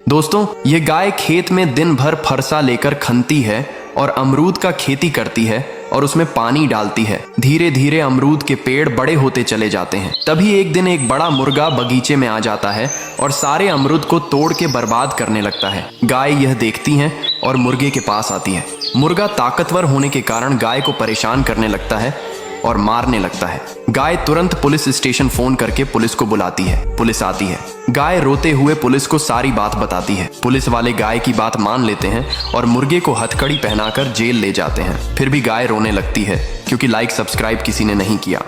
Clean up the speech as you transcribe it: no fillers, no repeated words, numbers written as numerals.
दोस्तों, ये गाय खेत में दिन भर फरसा लेकर खनती है और अमरूद का खेती करती है और उसमें पानी डालती है। धीरे धीरे अमरूद के पेड़ बड़े होते चले जाते हैं। तभी एक दिन एक बड़ा मुर्गा बगीचे में आ जाता है और सारे अमरूद को तोड़ के बर्बाद करने लगता है। गाय यह देखती है और मुर्गे के पास आती है। मुर्गा ताकतवर होने के कारण गाय को परेशान करने लगता है और मारने लगता है। गाय तुरंत पुलिस स्टेशन फोन करके पुलिस को बुलाती है। पुलिस आती है। गाय रोते हुए पुलिस को सारी बात बताती है। पुलिस वाले गाय की बात मान लेते हैं और मुर्गे को हथकड़ी पहनाकर जेल ले जाते हैं। फिर भी गाय रोने लगती है क्योंकि लाइक सब्सक्राइब किसी ने नहीं किया।